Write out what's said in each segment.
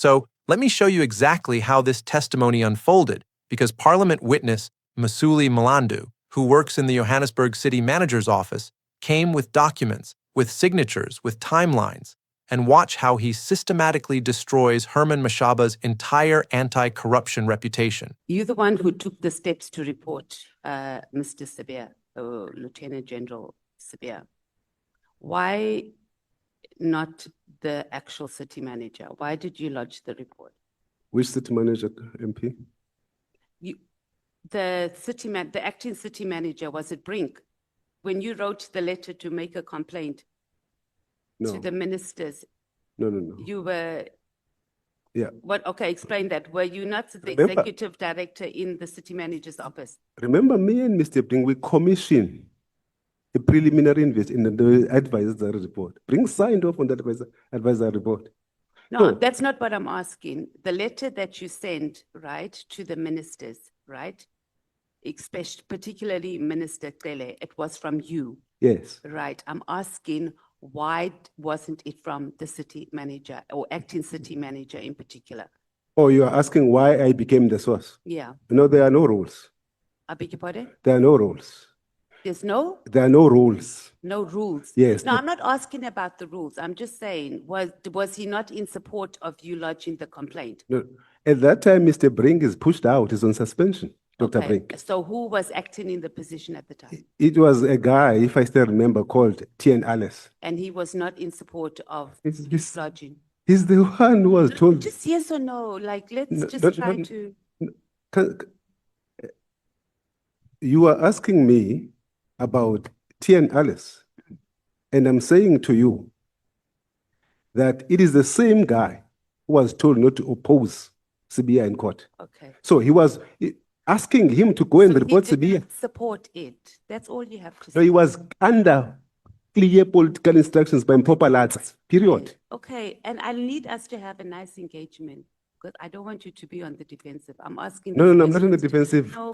So let me show you exactly how this testimony unfolded, because Parliament witness Mesuli Mlandu, who works in the Johannesburg city manager's office, came with documents, with signatures, with timelines, and watch how he systematically destroys Herman Mashaba's entire anti-corruption reputation. You're the one who took the steps to report Mr. Sibiya, or Lieutenant General Sibiya. Why not the actual city manager? Why did you lodge the report? Which city manager, MP? The acting city manager, was it Brink? When you wrote the letter to make a complaint to the ministers, No. you were... Yeah. What? Okay, explain that. Were you not the executive director in the city manager's office? Remember, me and Mr. Brink, we commissioned a preliminary investigation in the advisory report. Brink signed off on that advisory report. No, that's not what I'm asking. The letter that you sent, right, to the ministers, right, especially, particularly Minister Cele, it was from you. Yes. Right. I'm asking, why wasn't it from the city manager or acting city manager in particular? Oh, you are asking why I became the source? Yeah. No, there are no rules. I beg your pardon? There are no rules. There's no? There are no rules. No rules? Yes. No, I'm not asking about the rules. I'm just saying, was he not in support of you lodging the complaint? No. At that time, Mr. Brink is pushed out. He's on suspension, Dr. Brink. So who was acting in the position at the time? It was a guy, if I still remember, called T.N. Alice. And he was not in support of lodging? He's the one who was told. Just yes or no. Like, let's try to... You are asking me about T.N. Alice, and I'm saying to you that it is the same guy who was told not to oppose Sibiya in court. Okay. So he was asking him to go and report Sibiya. He didn't support it. That's all you have to say. No, he was under clear political instructions by improper lads, period. Okay, and I need us to have a nice engagement, because I don't want you to be on the defensive. I'm asking... No, I'm not on the defensive. No.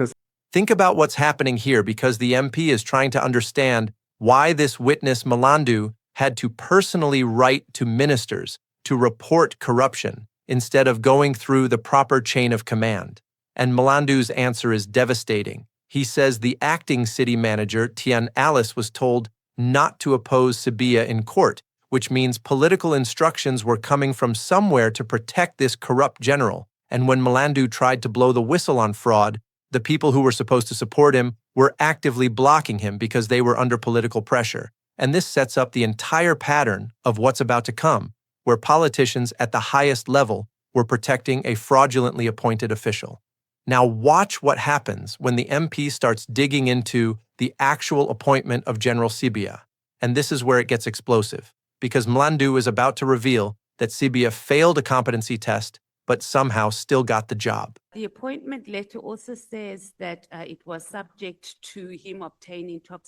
Think about what's happening here, because the MP is trying to understand why this witness Mlandu had to personally write to ministers to report corruption instead of going through the proper chain of command. And Mlandu's answer is devastating. He says the acting city manager, T.N. Alice, was told not to oppose Sibiya in court, which means political instructions were coming from somewhere to protect this corrupt general. And when Mlandu tried to blow the whistle on fraud, the people who were supposed to support him were actively blocking him because they were under political pressure. And this sets up the entire pattern of what's about to come, where politicians at the highest level were protecting a fraudulently appointed official. Now watch what happens when the MP starts digging into the actual appointment of General Sibiya. And this is where it gets explosive, because Mlandu is about to reveal that Sibiya failed a competency test but somehow still got the job. The appointment letter also says that it was subject to him obtaining top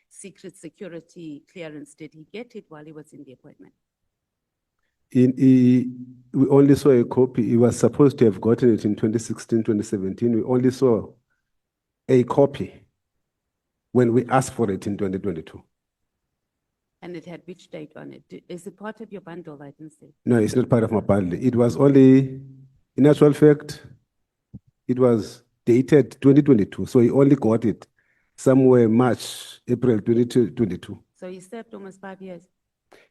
secret security clearance. Did he get it while he was in the appointment? We only saw a copy. He was supposed to have gotten it in 2016, 2017. We only saw a copy when we asked for it in 2022. And it had which date on it? Is it part of your bundle? I didn't see. No, it's not part of my bundle. It was only, in actual fact, it was dated 2022. So he only got it somewhere March, April 2022. So he served almost 5 years.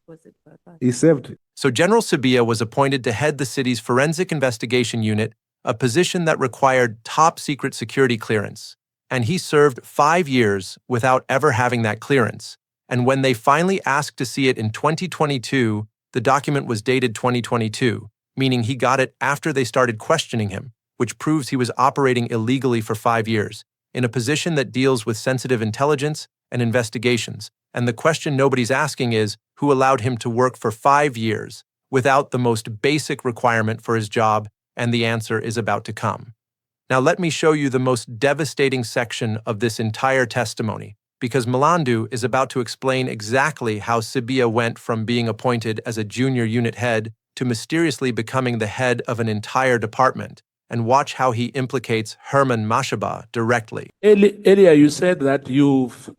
Was it 5? He served. So General Sibiya was appointed to head the city's forensic investigation unit, a position that required top secret security clearance. And he served 5 years without ever having that clearance. And when they finally asked to see it in 2022, the document was dated 2022, meaning he got it after they started questioning him, which proves he was operating illegally for 5 years, in a position that deals with sensitive intelligence and investigations. And the question nobody's asking is, who allowed him to work for 5 years without the most basic requirement for his job? And the answer is about to come. Now let me show you the most devastating section of this entire testimony, because Mlandu is about to explain exactly how Sibiya went from being appointed as a junior unit head to mysteriously becoming the head of an entire department, and watch how he implicates Herman Mashaba directly. Earlier you said that you've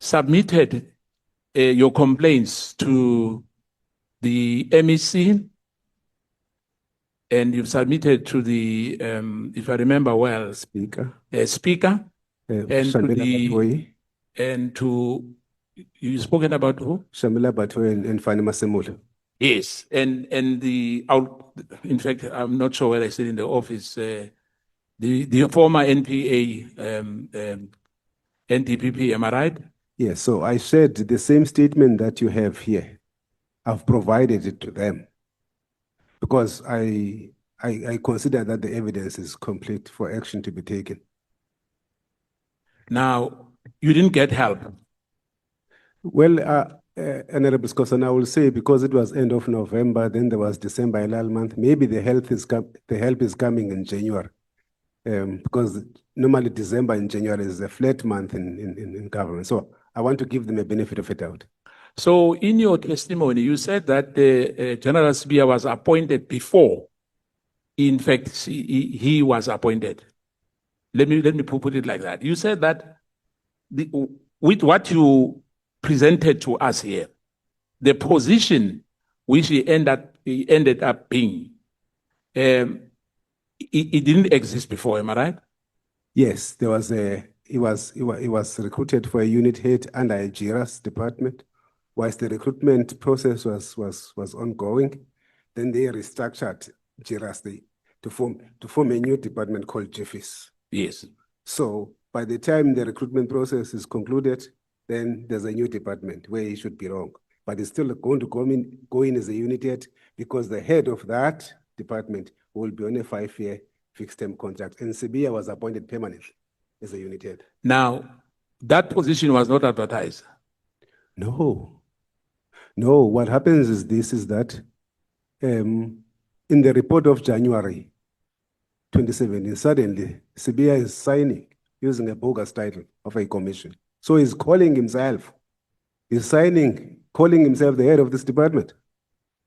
submitted your complaints to the MEC and you've submitted to the, if I remember well, Speaker, Speaker, and to Shamila the, Batoyi, and to, you've spoken about who? Shamila Batoyi and Fani Masemola. Yes, and the, in fact, I'm not sure where I said in the office, the former NPA, NTPP, am I right? Yes, so I shared the same statement that you have here. I've provided it to them because I consider that the evidence is complete for action to be taken. Now, you didn't get help. Well, Honorable Scoson, I will say because it was end of November, then there was December month. Maybe the help is coming in January, because normally December and January is a flat month in government. So I want to give them a benefit of a doubt. So, in your testimony, you said that General Sibiya was appointed before. In fact, he was appointed. Let me put it like that. You said that with what you presented to us here, the position which he ended up being, it didn't exist before. Am I right? Yes, there was he was recruited for a unit head under a JIRAS department. Whilst the recruitment process was ongoing, then they restructured JIRAS to form a new department called JFIS. Yes. So by the time the recruitment process is concluded, then there's a new department where he should be wrong. But he's still going to go in as a unit head because the head of that department will be on a 5-year fixed-term contract. And Sibiya was appointed permanently as a unit head. Now, that position was not advertised. No. What happens is that in the report of January 2017, suddenly Sibiya is signing using a bogus title of a commission. So he's calling himself calling himself the head of this department.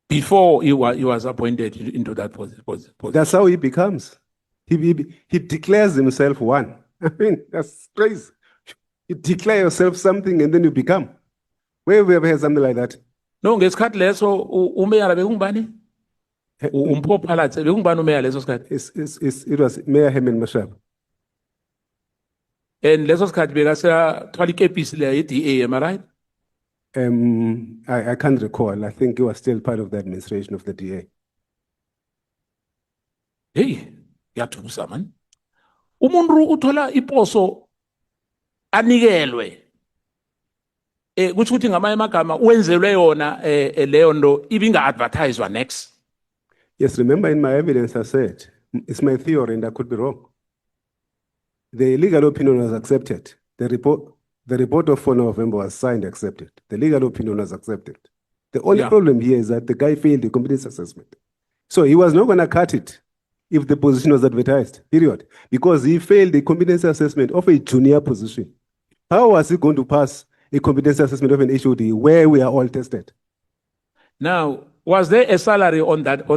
Before he was appointed into that position. That's how he becomes. He declares himself one. I mean, that's crazy. You declare yourself something and then you become. Where have we ever had something like that? No, ngesikhathi leso umeyara bekungubani? Umpophalathe bekungubani umeya leso sikhathi? It was Mayor Herman Mashaba. And leso sikhathi bekasathwala ikepisi le ye-DA, am I right? I can't recall. I think he was still part of the administration of the DA. Hey, yathusa man. Umuntu uthola iposo anikelwe. Kuthi ukuthi ngamanye amagama wenzelwe yona leyo nto ibinga-advertiswa next. Yes, remember in my evidence I said, it's my theory and I could be wrong. The legal opinion was accepted. The report of 4 November was signed, accepted. The legal opinion was accepted. The only problem here is that the guy failed the competency assessment. So he was not going to cut it if the position was advertised, period. Because he failed the competency assessment of a junior position. How was he going to pass a competency assessment of an HOD where we are all tested? Now, was there a salary on that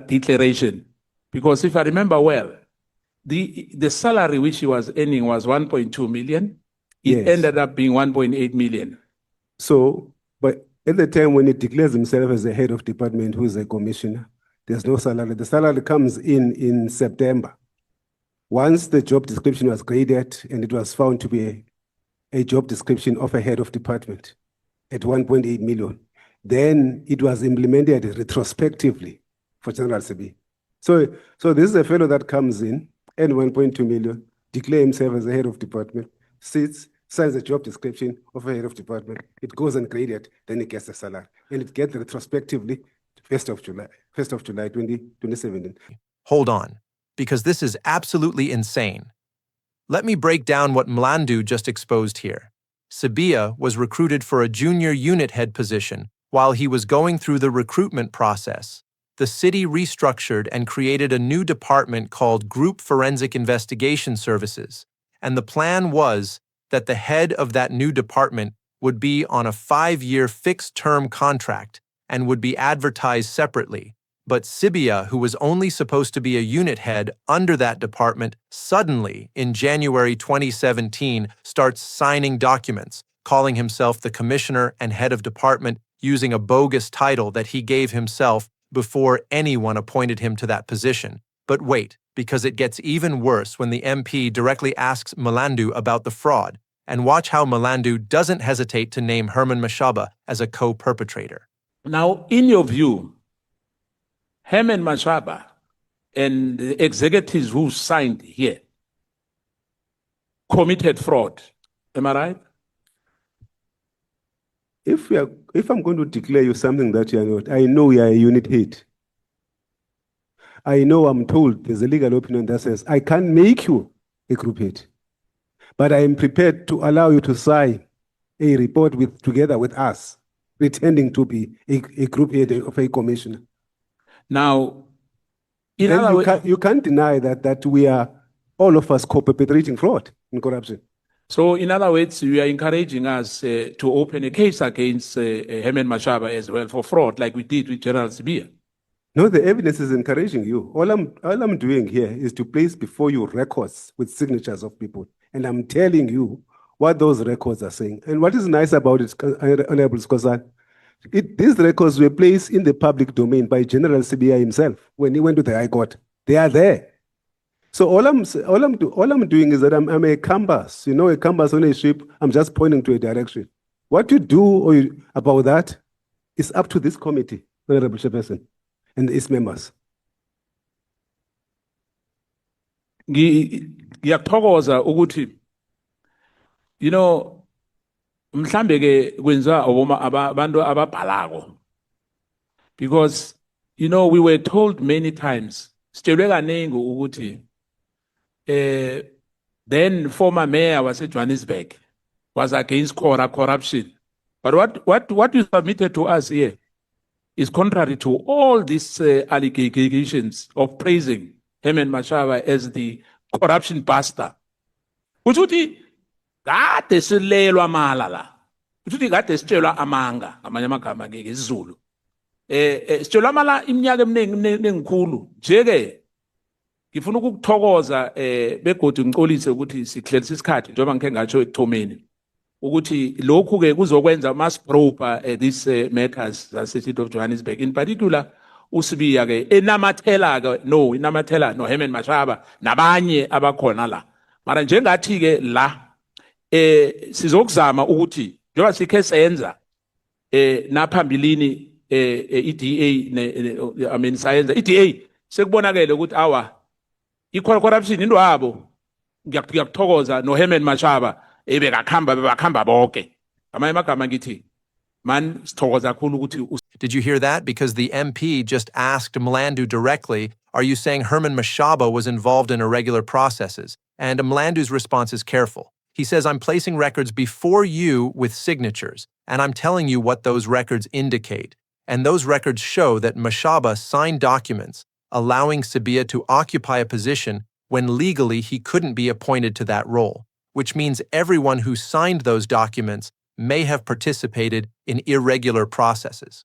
declaration? Because if I remember well, the salary which he was earning was 1.2 million. It ended up being 1.8 million. So, but at the time when he declares himself as the head of department who is a commissioner, there's no salary. The salary comes in September. Once the job description was graded and it was found to be a job description of a head of department at 1.8 million, then it was implemented retrospectively for General Sibiya. So this is a fellow that comes in and 1.2 million, declares himself as a head of department, sits, signs a job description of a head of department, it goes and graded, then it gets the salary. And it gets retrospectively 1st of July 2017. Hold on, because this is absolutely insane. Let me break down what Mlandu just exposed here. Sibiya was recruited for a junior unit head position while he was going through the recruitment process. The city restructured and created a new department called Group Forensic Investigation Services, and the plan was that the head of that new department would be on a 5-year fixed-term contract and would be advertised separately. But Sibiya, who was only supposed to be a unit head under that department, suddenly, in January 2017, starts signing documents, calling himself the commissioner and head of department using a bogus title that he gave himself before anyone appointed him to that position. But wait, because it gets even worse when the MP directly asks Mlandu about the fraud, and watch how Mlandu doesn't hesitate to name Herman Mashaba as a co-perpetrator. Now, in your view, Herman Mashaba and the executives who signed here committed fraud. Am I right? If I'm going to declare you something that you are not, I know you are a unit head. I know I'm told there's a legal opinion that says I can't make you a group head, but I am prepared to allow you to sign a report together with us, pretending to be a group head of a commissioner. Now, you can't deny that we are all of us co-perpetrating fraud and corruption. So, in other words, you are encouraging us to open a case against Herman Mashaba as well for fraud, like we did with General Sibiya. No, the evidence is encouraging you. All I'm doing here is to place before you records with signatures of people, and I'm telling you what those records are saying. And what is nice about it, Honorable Skosan, these records were placed in the public domain by General Sibiya himself when he went to the High Court. They are there. So all I'm doing is that I'm a compass. You know, a compass on a ship. I'm just pointing to a direction. What you do about that is up to this committee, Honorable Chairperson, and its members. Ngiyakuthokoza ukuthi, you know, mhlambe ke kwenza abantu ababhalako, because, you know, we were told many times, sitshelwe kaningi ukuthi then former mayor was at Johannesburg, was against corruption. But what you submitted to us here is contrary to all these allegations of praising Herman Mashaba as the corruption buster. Uthi kade silelwa mala la. Uthi kade sitshelwa amanga, amanye amagama ke isiZulu. Sitshelwa mala iminyaka eminingi ngikhulu. Nje-ke ngifuna ukukuthokoza begodi ngicolise ukuthi sihlelisa isikhathi njengoba ngikhe ngatsho ekuthomeni ukuthi lokhu ke kuzokwenza masprobe these matters zase-City of Johannesburg, in particular uSibiya ke inamathela no Herman Mashaba nabanye abakhona la. Mara njengathi ke la sizokuzama ukuthi njengoba sikhe senza naphambilini i-DA sayenza i-DA sekubonakele ukuthi awa i-corruption into yabo ngiyakuthokoza no Herman Mashaba bebakhamba bonke amanye amagama ngithi man sithokoza kakhulu ukuthi. Did you hear that? Because the MP just asked Mlandu directly, are you saying Herman Mashaba was involved in irregular processes? And Mlandu's response is careful. He says, I'm placing records before you with signatures, and I'm telling you what those records indicate. And those records show that Mashaba signed documents allowing Sibiya to occupy a position when legally he couldn't be appointed to that role, which means everyone who signed those documents may have participated in irregular processes.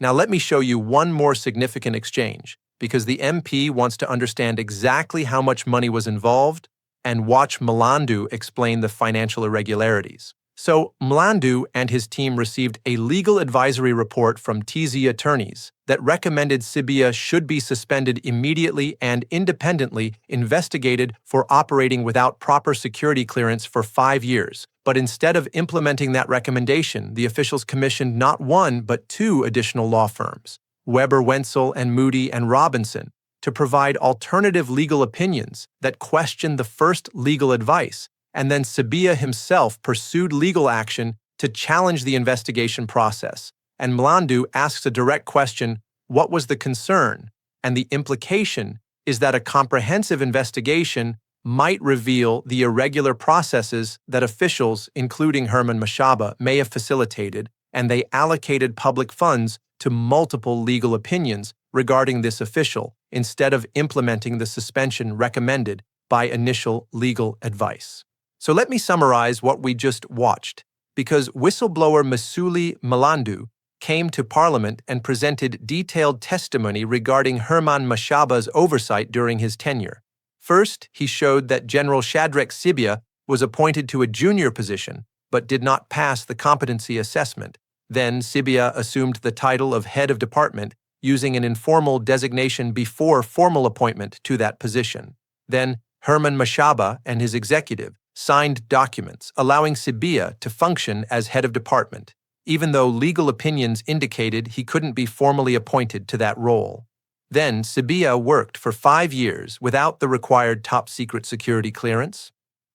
Now let me show you one more significant exchange, because the MP wants to understand exactly how much money was involved and watch Mlandu explain the financial irregularities. So Mlandu and his team received a legal advisory report from TZ attorneys that recommended Sibiya should be suspended immediately and independently investigated for operating without proper security clearance for 5 years. But instead of implementing that recommendation, the officials commissioned not one but 2 additional law firms, Weber Wenzel and Moody and Robinson, to provide alternative legal opinions that questioned the first legal advice. And then Sibiya himself pursued legal action to challenge the investigation process. And Mlandu asks a direct question, what was the concern? And the implication is that a comprehensive investigation might reveal the irregular processes that officials, including Herman Mashaba, may have facilitated, and they allocated public funds to multiple legal opinions regarding this official instead of implementing the suspension recommended by initial legal advice. So let me summarize what we just watched, because Whistleblower Mesuli Mlandu came to Parliament and presented detailed testimony regarding Herman Mashaba's oversight during his tenure. First, he showed that General Shadrack Sibiya was appointed to a junior position, but did not pass the competency assessment. Then Sibiya assumed the title of head of department, using an informal designation before formal appointment to that position. Then, Herman Mashaba and his executive signed documents allowing Sibiya to function as head of department, even though legal opinions indicated he couldn't be formally appointed to that role. Then, Sibiya worked for 5 years without the required top-secret security clearance.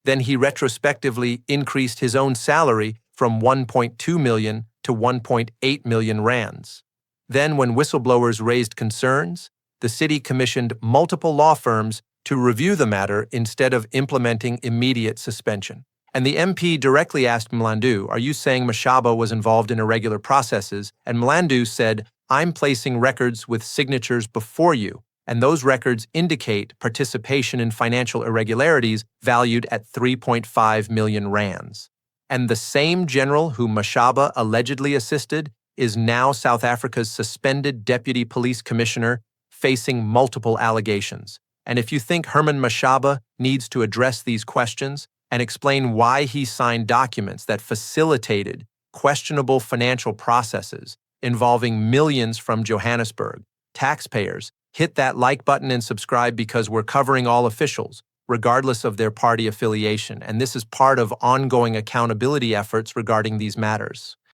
Then he retrospectively increased his own salary from 1.2 million to 1.8 million rands. Then, when whistleblowers raised concerns, the city commissioned multiple law firms to review the matter instead of implementing immediate suspension. And the MP directly asked Mlandu, "Are you saying Mashaba was involved in irregular processes?" And Mlandu said, "I'm placing records with signatures before you, and those records indicate participation in financial irregularities valued at 3.5 million rands." And the same general who Mashaba allegedly assisted is now South Africa's suspended deputy police commissioner, facing multiple allegations. And if you think Herman Mashaba needs to address these questions and explain why he signed documents that facilitated questionable financial processes involving millions from Johannesburg, taxpayers, hit that like button and subscribe, because we're covering all officials, regardless of their party affiliation, and this is part of ongoing accountability efforts regarding these matters.